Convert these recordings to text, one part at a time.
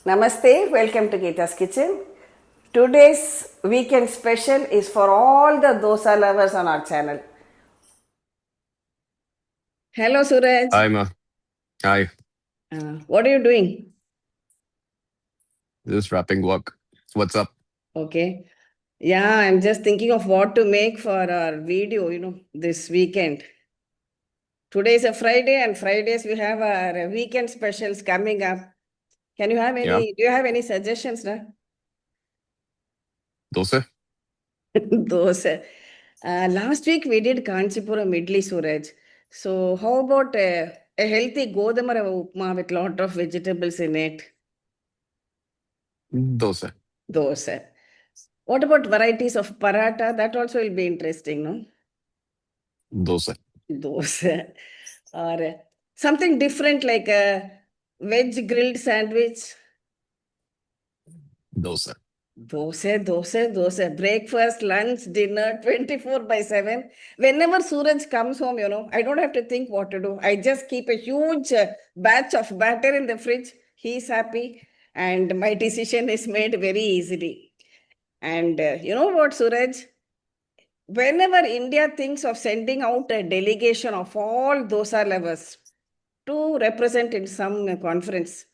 Namaste, welcome to Gita's Kitchen. Today's weekend special is for all the dosa lovers on our channel. Hello Suraj. Hi, Ma. Hi. What are you doing? Just wrapping work. What's up? Okay. Yeah, I'm just thinking of what to make for our video, this weekend. Today is a Friday and Fridays we have our weekend specials coming up. Do you have Yeah. any suggestions? Na? Dosa? Dosa. Last week we did Kanchipuram Idli Suraj. So how about a healthy Godama Rava upma with lot of vegetables in it? Dosa. Dosa. What about varieties of paratha? That also will be interesting, no? Dosa. Dosa. Or something different like a veg grilled sandwich. Dosa. Dosa. Breakfast, lunch, dinner, 24 by 7. Whenever Suraj comes home, I don't have to think what to do. I just keep a huge batch of batter in the fridge. He's happy. And my decision is made very easily. And you know what, Suraj? Whenever India thinks of sending out a delegation of all dosa lovers to represent in some conference,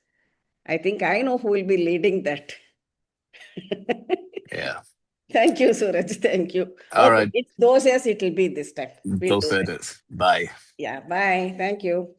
I think I know who will be leading that. Yeah. Thank you, Suraj. Thank you. All Okay, right. it's doses, it will be this time. We'll do Dosa it that. is. Bye. Yeah, bye. Thank you.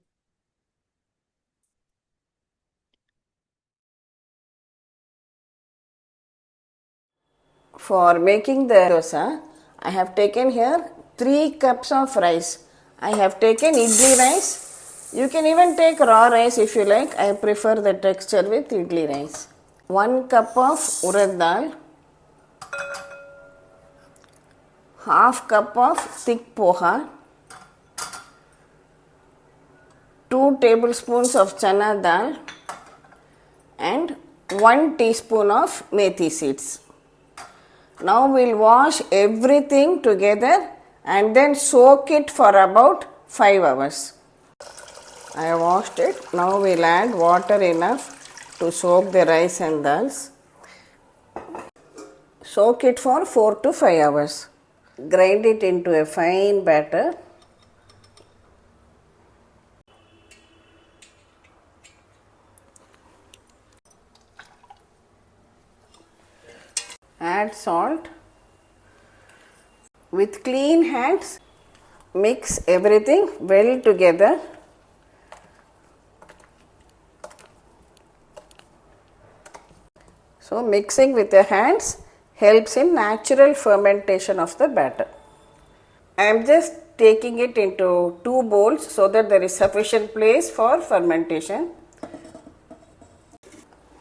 For making the dosa, I have taken here 3 cups of rice. I have taken idli rice. You can even take raw rice if you like. I prefer the texture with idli rice. 1 cup of urad dal. Half cup of thick poha. 2 tablespoons of Channa dal. And 1 teaspoon of Methi seeds. Now we'll wash everything together and then soak it for about 5 hours. I washed it. Now we'll add water enough to soak the rice and dals. Soak it for 4 to 5 hours. Grind it into a fine batter. Add salt. With clean hands, mix everything well together. So mixing with the hands helps in natural fermentation of the batter. I am just taking it into 2 bowls so that there is sufficient place for fermentation.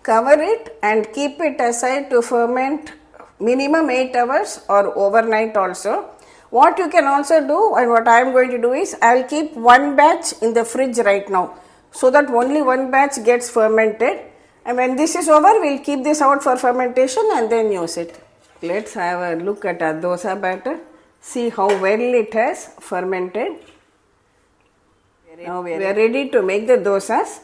Cover it and keep it aside to ferment minimum 8 hours or overnight also. What you can also do and what I am going to do is I will keep one batch in the fridge right now so that only one batch gets fermented, and when this is over we will keep this out for fermentation and then use it. Let's have a look at our dosa batter. See how well it has fermented. Now we are ready to make the dosas.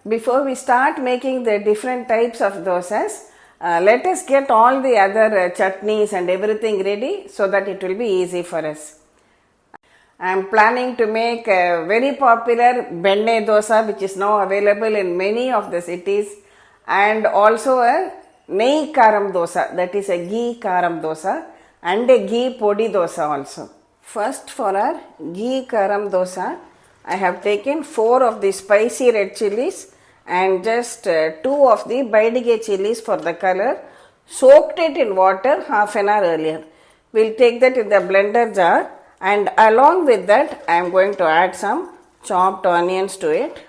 Before we start making the different types of dosas, let us get all the other chutneys and everything ready so that it will be easy for us. I am planning to make a very popular Benne dosa which is now available in many of the cities, and also a Karamdosa, that is a Ghee Karamdosa, and a Ghee Podi dosa also. First, for our Ghee Karamdosa, I have taken 4 of the spicy red chilies and just 2 of the Baidige chilies for the color. Soaked it in water half an hour earlier. We will take that in the blender jar, and along with that I am going to add some chopped onions to it.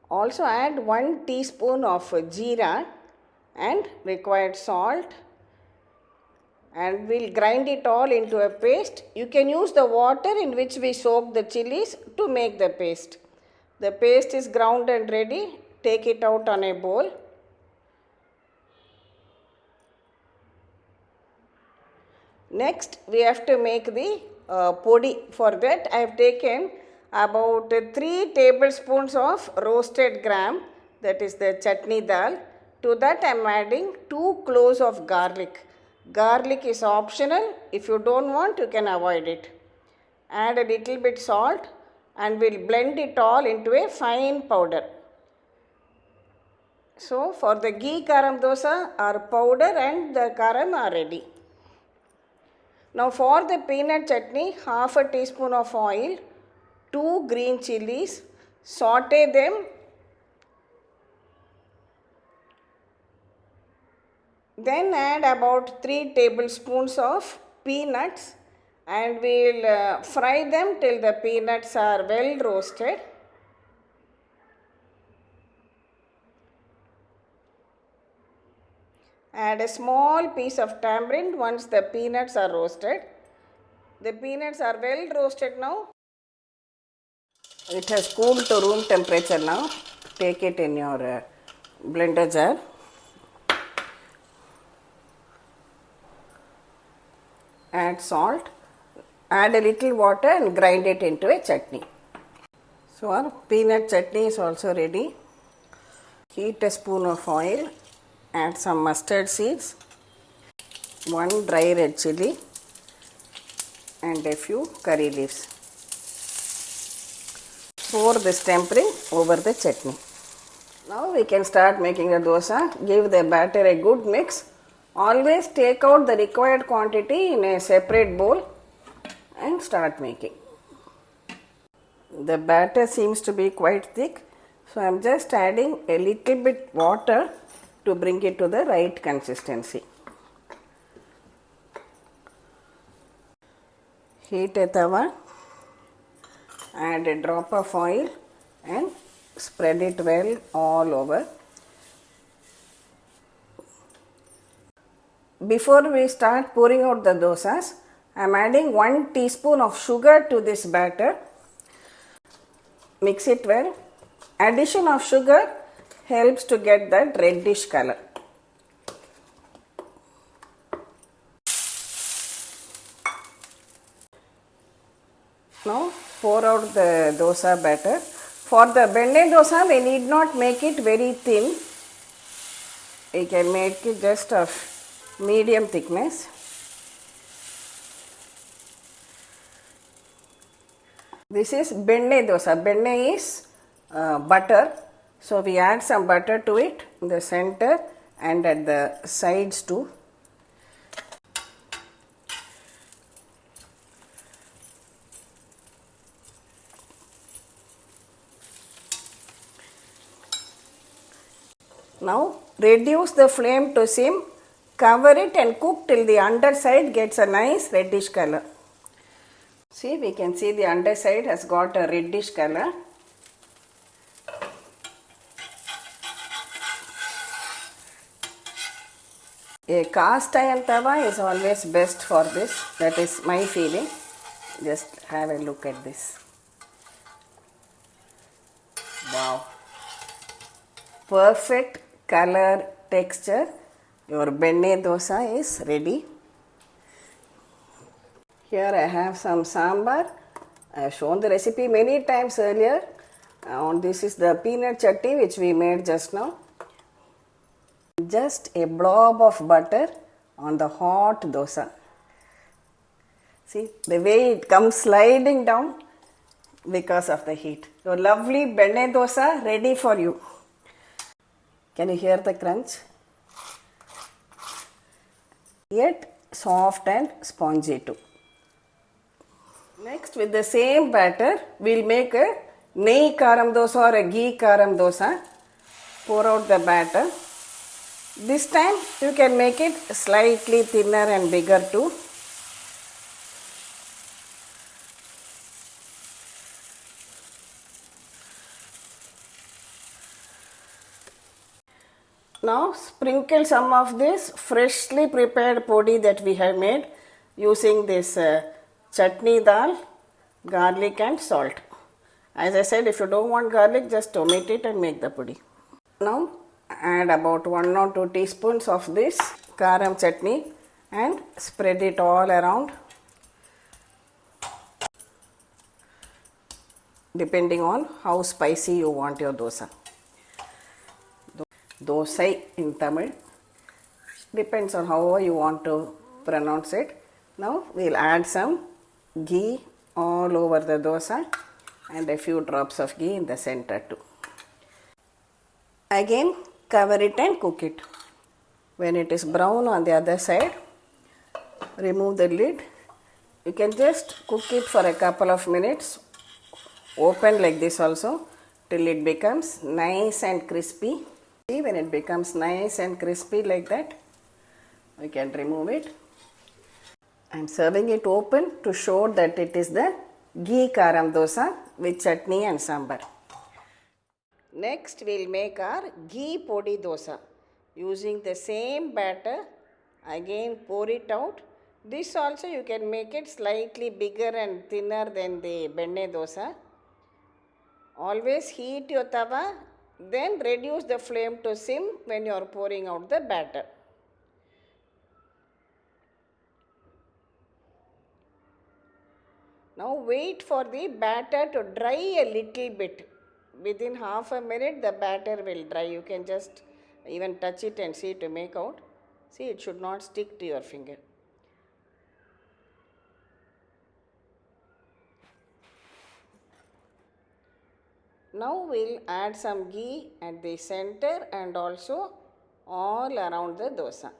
Also add 1 teaspoon of jeera and required salt, and we'll grind it all into a paste. You can use the water in which we soak the chilies to make the paste. The paste is ground and ready. Take it out on a bowl. Next, we have to make the podi. For that, I have taken about 3 tablespoons of roasted gram, that is the chutney dal. To that I am adding 2 cloves of garlic. Garlic is optional. If you don't want, you can avoid it. Add a little bit salt and we'll blend it all into a fine powder. So for the ghee karamdosa, our powder and the karam are ready. Now for the peanut chutney, half a teaspoon of oil, 2 green chilies, saute them. Then add about 3 tablespoons of peanuts and we'll fry them till the peanuts are well roasted. Add a small piece of tamarind once the peanuts are roasted. The peanuts are well roasted now. It has cooled to room temperature now. Take it in your blender jar. Add salt, add a little water and grind it into a chutney. So our peanut chutney is also ready. Heat a spoon of oil, add some mustard seeds, 1 dry red chili and a few curry leaves. Pour this tempering over the chutney. Now we can start making the dosa. Give the batter a good mix. Always take out the required quantity in a separate bowl and start making. The batter seems to be quite thick, so I am just adding a little bit water to bring it to the right consistency. Heat a tava, add a drop of oil and spread it well all over. Before we start pouring out the dosas, I am adding 1 teaspoon of sugar to this batter. Mix it well. Addition of sugar helps to get that reddish color. Now pour out the dosa batter. For the Benne dosa, we need not make it very thin. We can make it just of medium thickness. This is Benne dosa. Benne is butter. So we add some butter to it in the center and at the sides too. Now reduce the flame to sim, cover it and cook till the underside gets a nice reddish color. See, we can see the underside has got a reddish color. A cast iron tava is always best for this. That is my feeling. Just have a look at this. Wow. Perfect color, texture. Your Benne dosa is ready. Here I have some sambar. I have shown the recipe many times earlier. This is the peanut chutney which we made just now. Just a blob of butter on the hot dosa. See the way it comes sliding down because of the heat. Your lovely Benne dosa ready for you. Can you hear the crunch? Yet soft and spongy too. Next, with the same batter, we will make a nehi karamdosa or a ghee karamdosa. Pour out the batter. This time you can make it slightly thinner and bigger too. Now sprinkle some of this freshly prepared podi that we have made using this chutney dal, garlic and salt. As I said, if you don't want garlic, just omit it and make the podi. Now add about 1 or 2 teaspoons of this karam chutney and spread it all around. depending on how spicy you want your dosa. Dosai in Tamil. Depends on how you want to pronounce it. Now we'll add some ghee all over the dosa and a few drops of ghee in the center too. Again cover it and cook it. When it is brown on the other side, remove the lid. You can just cook it for a couple of minutes, open like this also, till it becomes nice and crispy. See, when it becomes nice and crispy like that, we can remove it. I am serving it open to show that it is the ghee karamdosa with chutney and sambar. Next, we will make our ghee podi dosa. Using the same batter, again pour it out. This also you can make it slightly bigger and thinner than the Benne dosa. Always heat your tava, then reduce the flame to sim when you are pouring out the batter. Now wait for the batter to dry a little bit. Within half a minute the batter will dry. You can just even touch it and see to make out. See, it should not stick to your finger. Now we'll add some ghee at the center and also all around the dosa.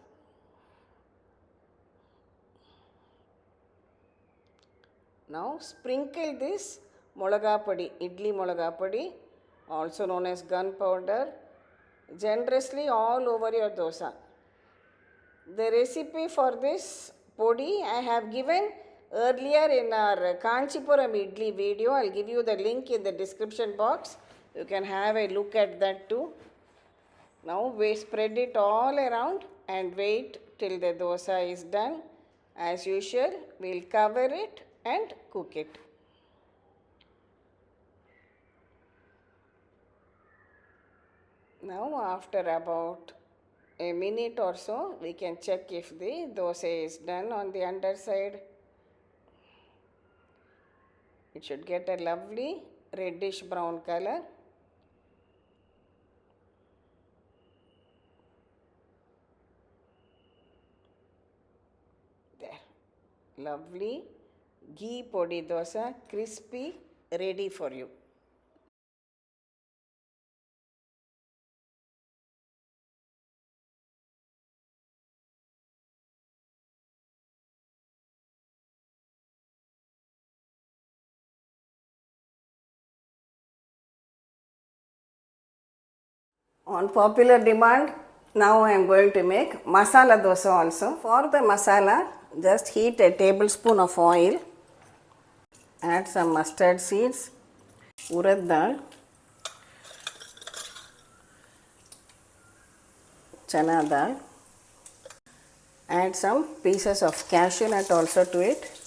Now sprinkle this molaga podi, idli molaga podi, also known as gunpowder, generously all over your dosa. The recipe for this podi I have given earlier in our Kanchipuram idli video. I'll give you the link in the description box. You can have a look at that too. Now we spread it all around and wait till the dosa is done. As usual, we'll cover it and cook it. Now after about a minute or so, we can check if the dosa is done on the underside. It should get a lovely reddish brown color. There. Lovely ghee podi dosa, crispy, ready for you. On popular demand, now I am going to make masala dosa also. For the masala, just heat a tablespoon of oil, add some mustard seeds, urad dal, Channa dal, add some pieces of cashew nut also to it.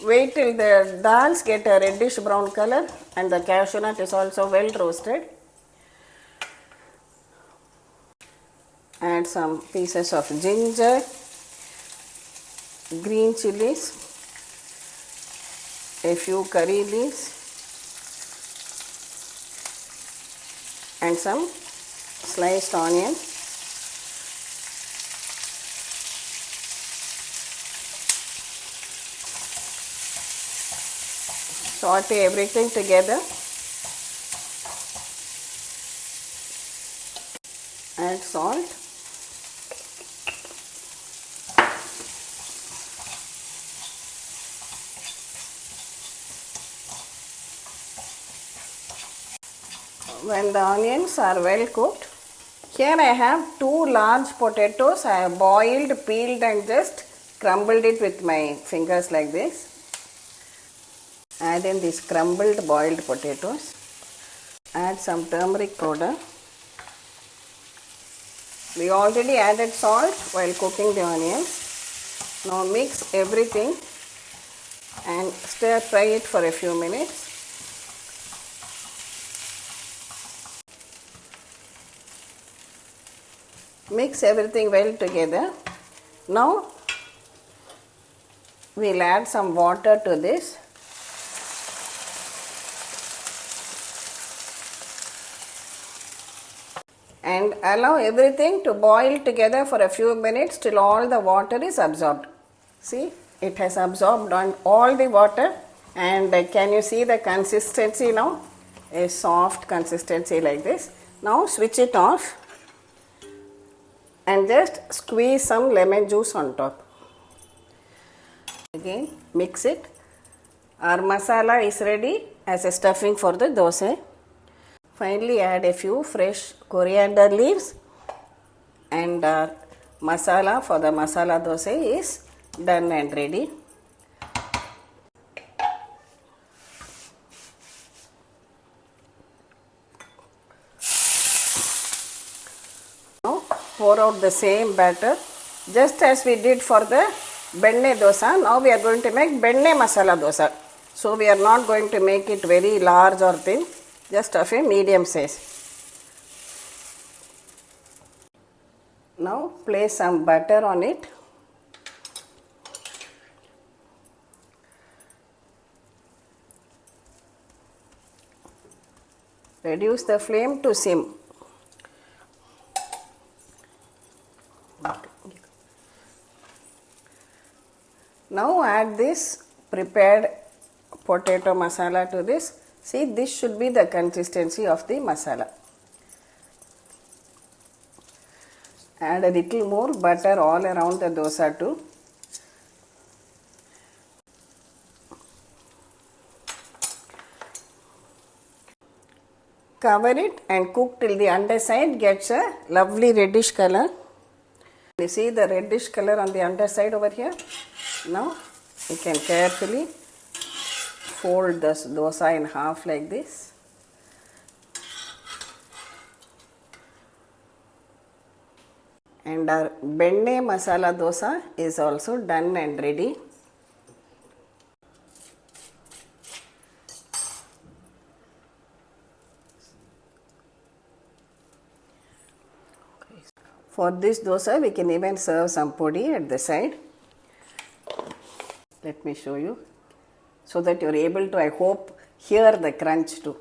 Wait till the dals get a reddish brown color and the cashew nut is also well roasted. Add some pieces of ginger, green chilies, a few curry leaves and some sliced onion. Saute everything together. Add salt. When the onions are well cooked, here I have 2 large potatoes. I have boiled, peeled and just crumbled it with my fingers like this. Add in these crumbled boiled potatoes. Add some turmeric powder. We already added salt while cooking the onions. Now mix everything and stir fry it for a few minutes. Mix everything well together. Now we'll add some water to this. And allow everything to boil together for a few minutes till all the water is absorbed. See, it has absorbed on all the water, and can you see the consistency now? A soft consistency like this. Now switch it off and just squeeze some lemon juice on top. Again mix it. Our masala is ready as a stuffing for the dosa. Finally add a few fresh coriander leaves, and our masala for the masala dosa is done and ready. Now pour out the same batter just as we did for the Benne dosa. Now we are going to make Benne masala dosa. So we are not going to make it very large or thin, just of a medium size. Now place some butter on it. Reduce the flame to sim. Now add this prepared potato masala to this. See, this should be the consistency of the masala. Add a little more butter all around the dosa too. Cover it and cook till the underside gets a lovely reddish color. You see the reddish color on the underside over here? Now you can carefully fold this dosa in half like this. And our Benne masala dosa is also done and ready. For this dosa, we can even serve some podi at the side. Let me show you so that you are able to, I hope, hear the crunch too.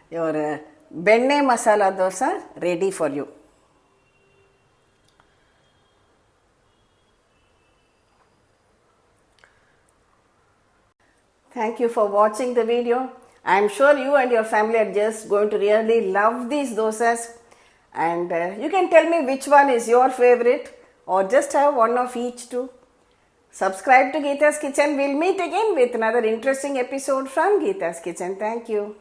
Your Benne masala dosa ready for you. Thank you for watching the video. I am sure you and your family are just going to really love these dosas, and you can tell me which one is your favorite, or just have one of each too. Subscribe to Geeta's Kitchen. We'll meet again with another interesting episode from Geeta's Kitchen. Thank you.